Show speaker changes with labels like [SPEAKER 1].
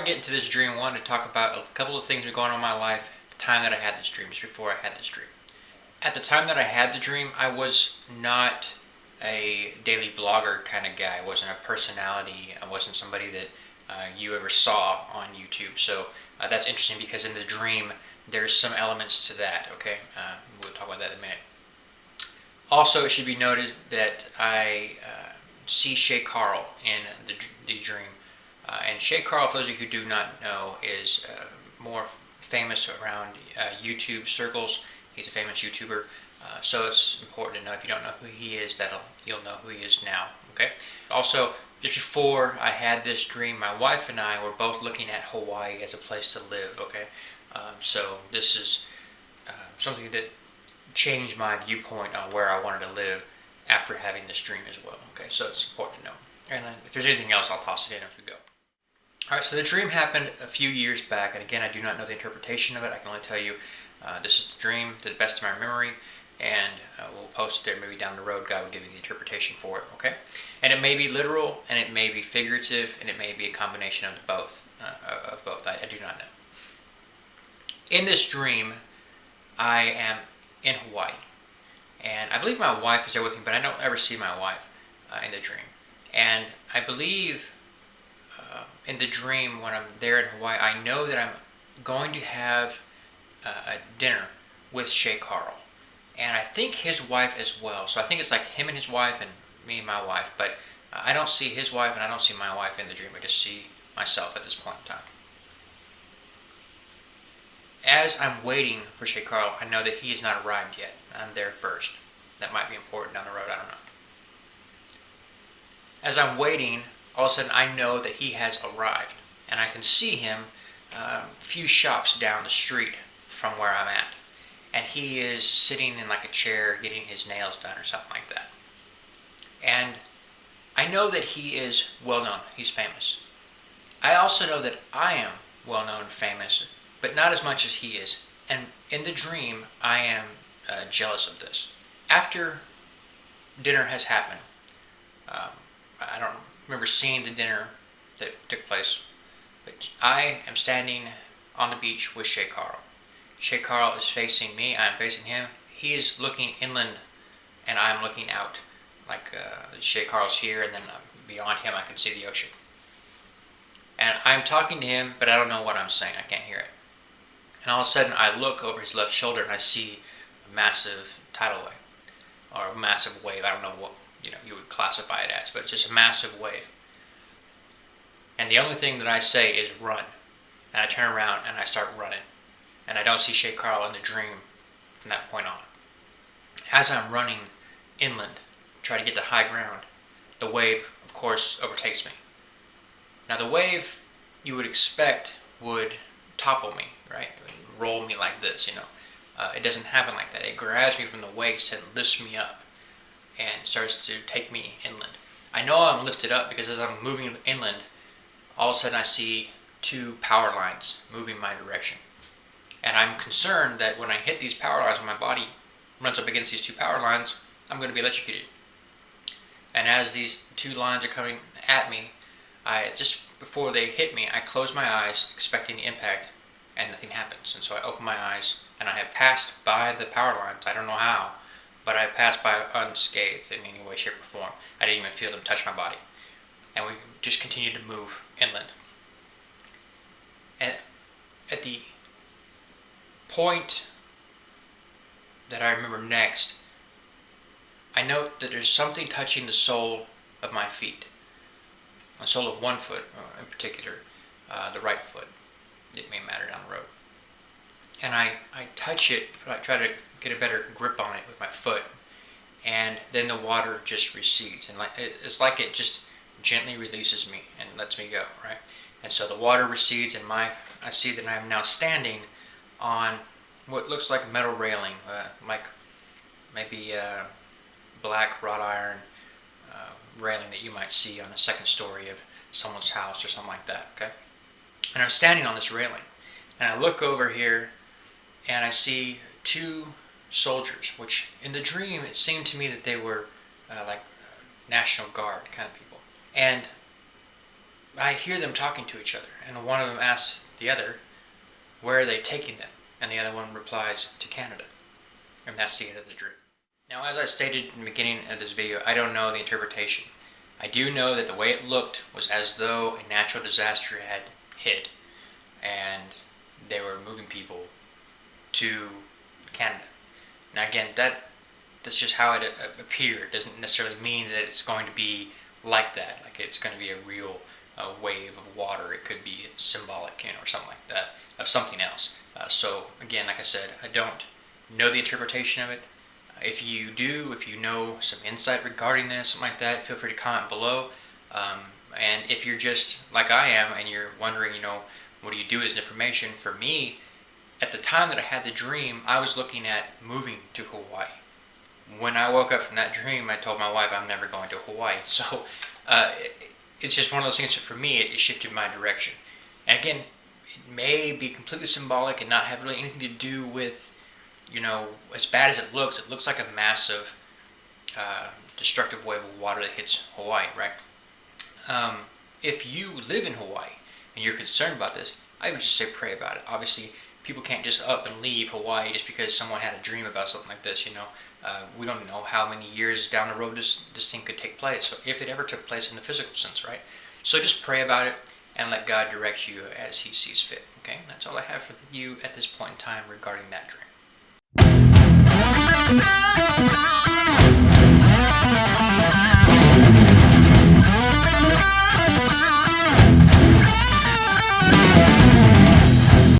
[SPEAKER 1] get into this dream, I wanted to talk about a couple of things that were going on in my life at the time that I had this dream, just before I had this dream. At the time that I had the dream, I was not a daily vlogger kind of guy. I wasn't a personality. I wasn't somebody that you ever saw on YouTube. So that's interesting because in the dream, there's some elements to that, okay? We'll talk about that in a minute. Also, it should be noted that I see Shay Carl in the dream. And Shay Carl, for those of you who do not know, is more famous around YouTube circles. He's a famous YouTuber, so it's important to know. If you don't know who he is, you'll know who he is now. Okay. Also, just before I had this dream, my wife and I were both looking at Hawaii as a place to live. Okay, so this is something that changed my viewpoint on where I wanted to live after having this dream as well. Okay, so it's important to know. And then if there's anything else, I'll toss it in as we go. Alright, so the dream happened a few years back, and again, I do not know the interpretation of it. I can only tell you this is the dream to the best of my memory, and we'll post it there maybe down the road. God will give you the interpretation for it, okay? And it may be literal, and it may be figurative, and it may be a combination of both. I do not know. In this dream, I am in Hawaii, and I believe my wife is there with me, but I don't ever see my wife in the dream. And I believe in the dream, when I'm there in Hawaii, I know that I'm going to have a dinner with Shay Carl, and I think his wife as well. So I think it's like him and his wife and me and my wife, but I don't see his wife and I don't see my wife in the dream. I just see myself at this point in time. As I'm waiting for Shay Carl, I know that he has not arrived yet. I'm there first. That might be important down the road, I don't know. As I'm waiting, all of a sudden I know that he has arrived, and I can see him a few shops down the street from where I'm at, and he is sitting in like a chair getting his nails done or something like that. And I know that he is well known, he's famous. I also know that I am well known and famous, but not as much as he is. And in the dream, I am jealous of this. After dinner has happened, I don't remember seeing the dinner that took place, but I am standing on the beach with Shay Carl. Shay Carl is facing me, I'm facing him. He is looking inland, and I'm looking out. Like Shay Carl's here, and then beyond him I can see the ocean. And I'm talking to him, but I don't know what I'm saying, I can't hear it. And all of a sudden I look over his left shoulder and I see a massive tidal wave, or a massive wave. I don't know what you would classify it as, but it's just a massive wave. And the only thing that I say is run. And I turn around and I start running. And I don't see Shay Carl in the dream from that point on. As I'm running inland, try to get to high ground, the wave, of course, overtakes me. Now the wave you would expect would topple me, right? It would roll me like this, It doesn't happen like that. It grabs me from the waist and lifts me up and starts to take me inland. I know I'm lifted up because as I'm moving inland, all of a sudden I see two power lines moving my direction. And I'm concerned that when I hit these power lines, when my body runs up against these two power lines, I'm going to be electrocuted. And as these two lines are coming at me, just before they hit me, I close my eyes expecting the impact, and nothing happens. And so I open my eyes, and I have passed by the power lines. I don't know how, but I passed by unscathed in any way, shape, or form. I didn't even feel them touch my body. And we just continued to move inland. And at the point that I remember next, I note that there's something touching the sole of my feet. The sole of one foot in particular, the right foot. It may matter down the road. And I touch it, I try to get a better grip on it with my foot, and then the water just recedes. And it's like it just gently releases me and lets me go, right? And so the water recedes, and I see that I am now standing on what looks like a metal railing, like maybe black wrought iron railing that you might see on the second story of someone's house or something like that, okay? And I'm standing on this railing, and I look over here, and I see two soldiers, which in the dream it seemed to me that they were like National Guard kind of people. And I hear them talking to each other, and one of them asks the other, where are they taking them? And the other one replies, to Canada. And that's the end of the dream. Now, as I stated in the beginning of this video, I don't know the interpretation. I do know that the way it looked was as though a natural disaster had hit, and they were moving people to Canada. Now again, that's just how it appeared. It doesn't necessarily mean that it's going to be like that, like it's going to be a real wave of water. It could be symbolic, or something like that, of something else. So again, like I said, I don't know the interpretation of it. If you do, if you know some insight regarding this, something like that, feel free to comment below. And if you're just like I am and you're wondering, what do you do with this information? For me, at the time that I had the dream, I was looking at moving to Hawaii. When I woke up from that dream, I told my wife I'm never going to Hawaii. So it's just one of those things that for me, it shifted my direction. And again, it may be completely symbolic and not have really anything to do with, as bad as it looks like a massive destructive wave of water that hits Hawaii, right? If you live in Hawaii and you're concerned about this, I would just say pray about it. Obviously, people can't just up and leave Hawaii just because someone had a dream about something like this, We don't know how many years down the road this thing could take place, so if it ever took place in the physical sense, right? So just pray about it and let God direct you as He sees fit, okay? That's all I have for you at this point in time regarding that dream.